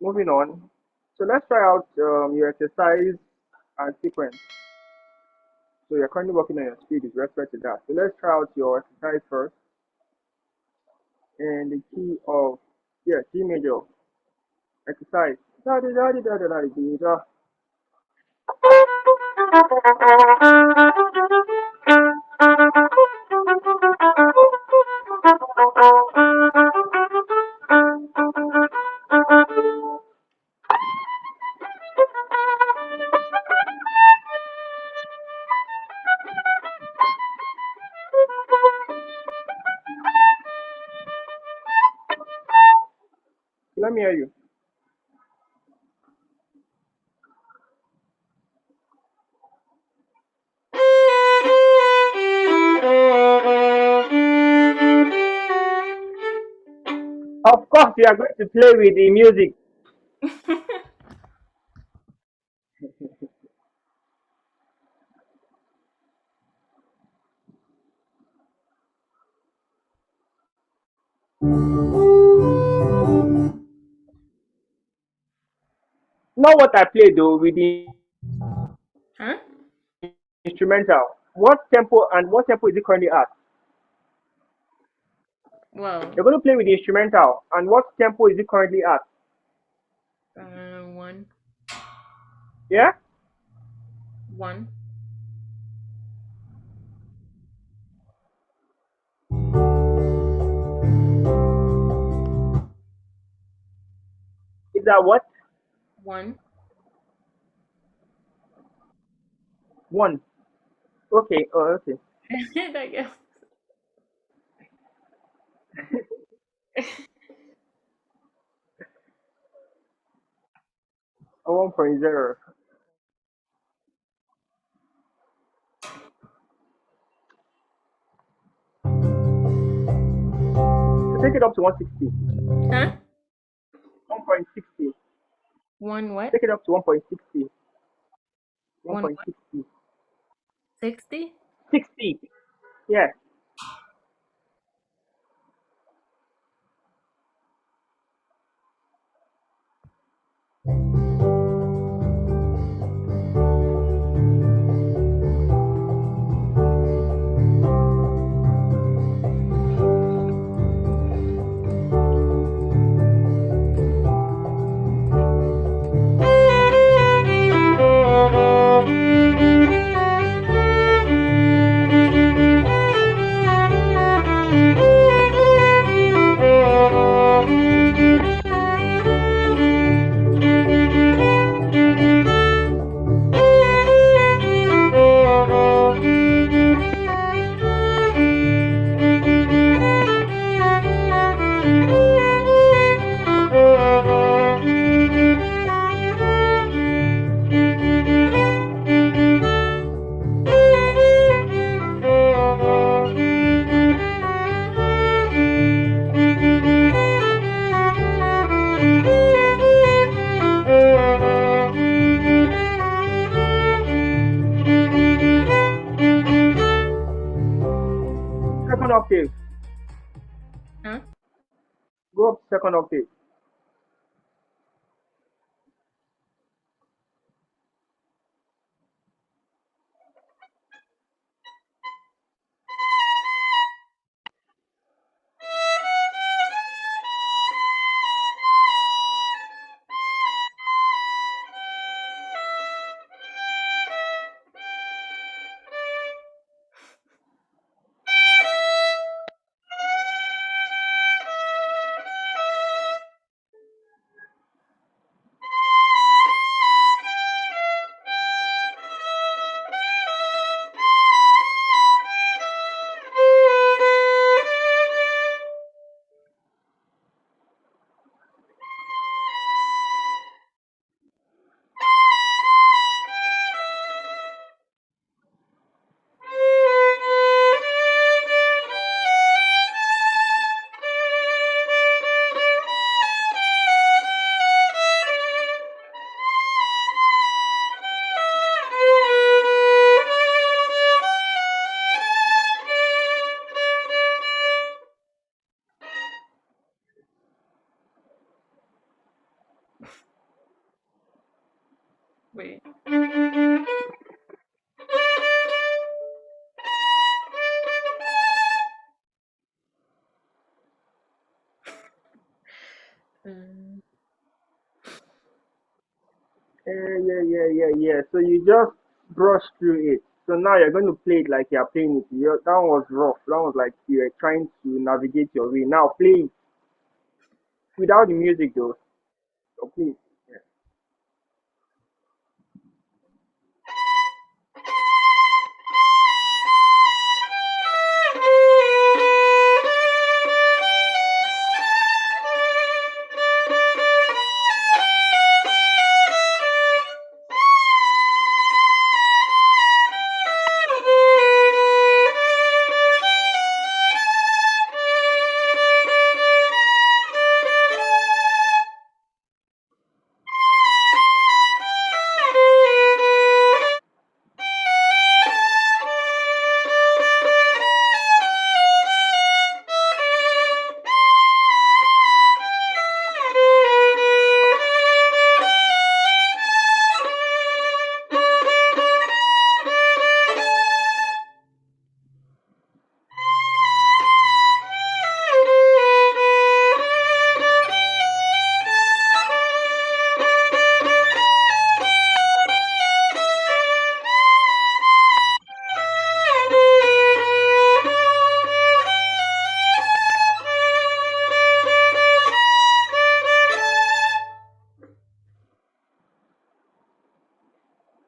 moving on. So let's try out your exercise and sequence. So you're currently working on your speed with respect to that. So let's try out your exercise first in the key of, yeah, G major. Exercise. Da da da da da da da da da. Let me hear you. Of course, you are going to play with the music. Not what I played though, with the Huh? instrumental. What tempo is it currently at? Well, You're going to play with the instrumental, and what tempo is it currently at? one, Yeah? one. Is that what? One. One. Okay, oh, okay. I guess. 1.0. So take it up to 160. Huh? 1.60. One what? Take it up to 1.60. One what? 1.60. 60? 60. Yeah. Second octave. Huh? Go up second octave. Wait. Um, Yeah. So you just brush through it. So now you're going to play it like you're playing it. That one was rough. That was like you're trying to navigate your way. Now play it without the music though. So please. Yeah.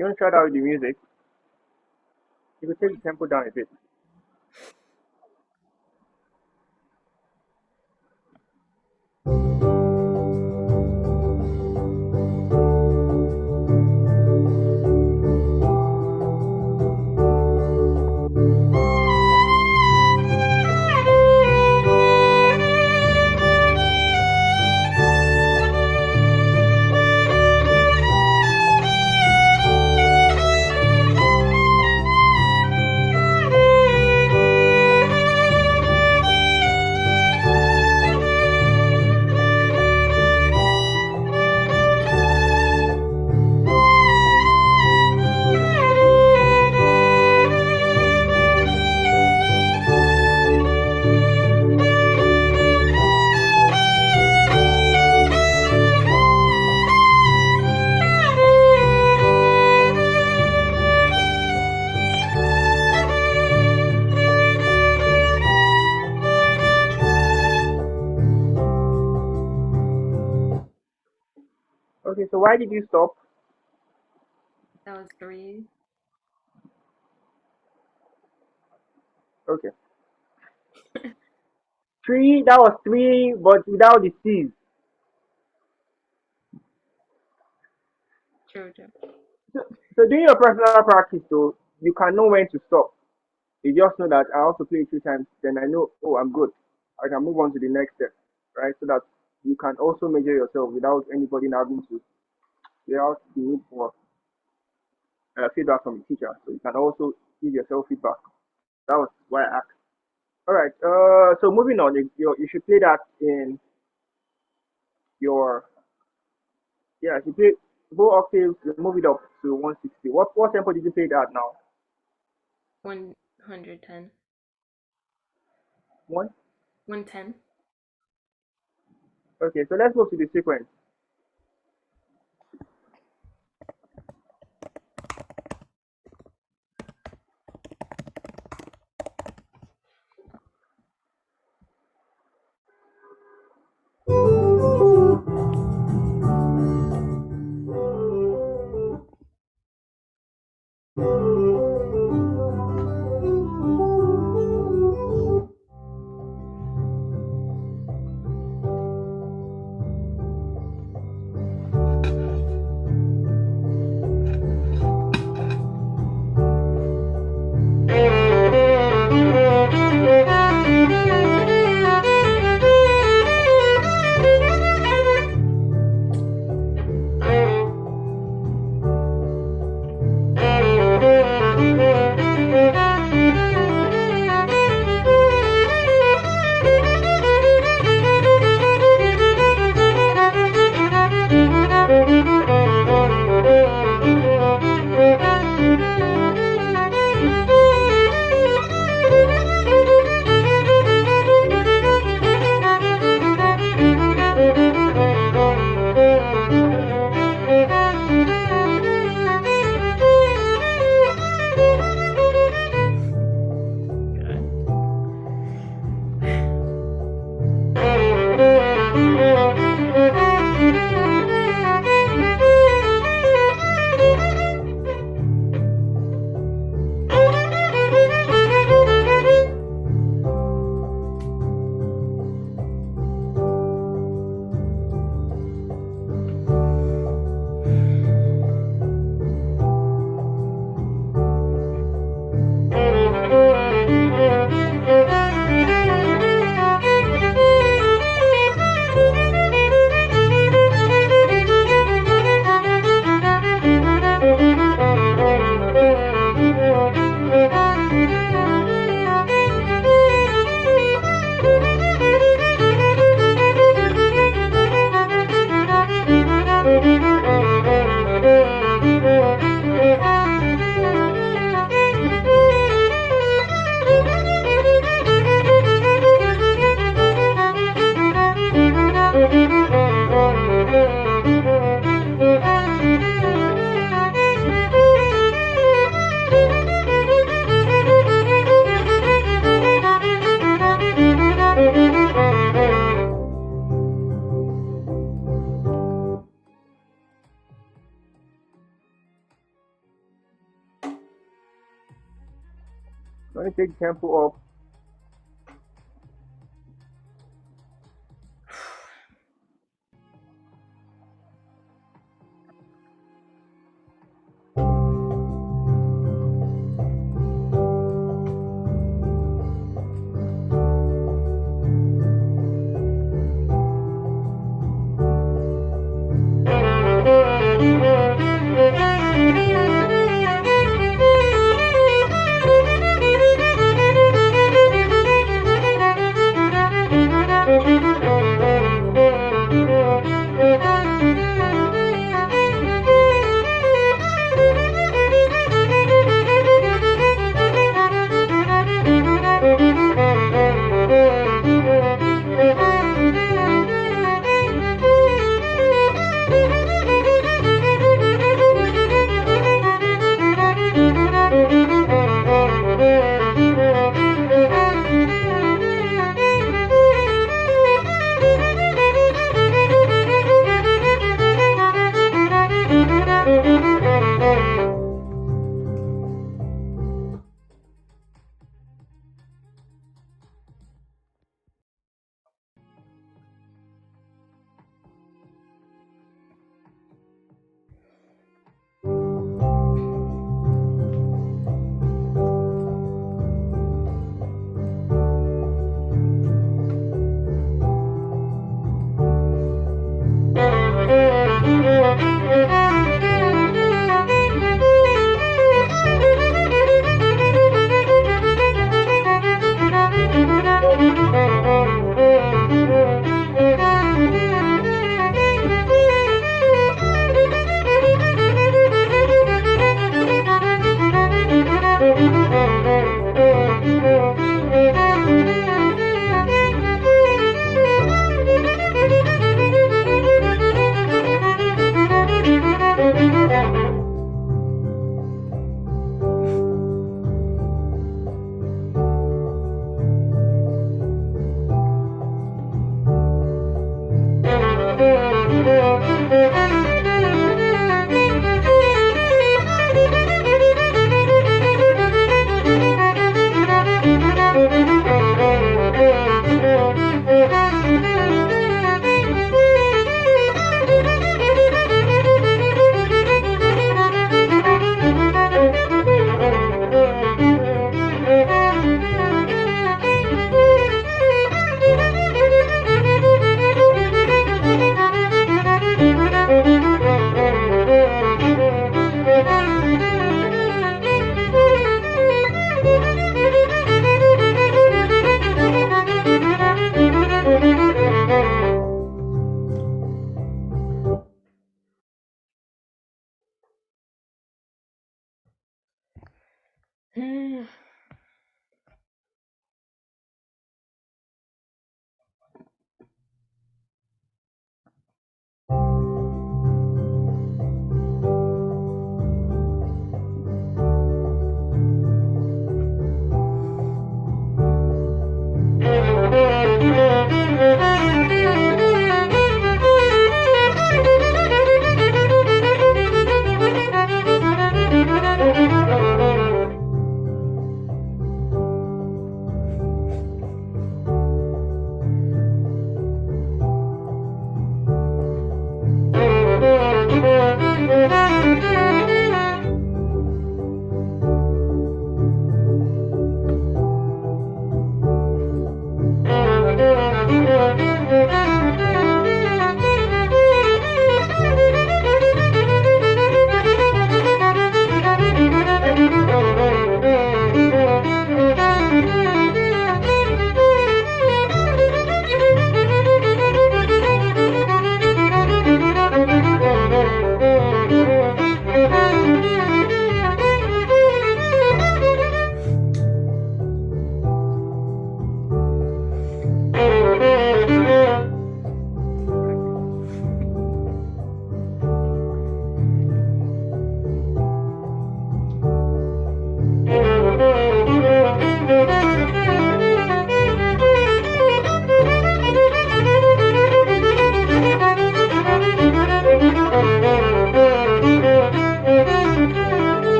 You want to try that with the music? You could take the tempo down a bit. Okay, so why did you stop? that was 3. Okay. Three, that was three, but without the C's. True, true. So, so doing your personal practice though, you can know when to stop. You just know that I also play 2 times, then I know, oh, I'm good. I can move on to the next step, right? So that you can also measure yourself without anybody having to, without the need for feedback from the teacher. So you can also give yourself feedback. That was why I asked. All right. So moving on, you should play that in your, yeah. You play both octaves. Move it up to 160. What tempo did you play that now? 110. One. 110. Okay. So let's move to the sequence. When you take the tempo up,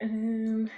Um,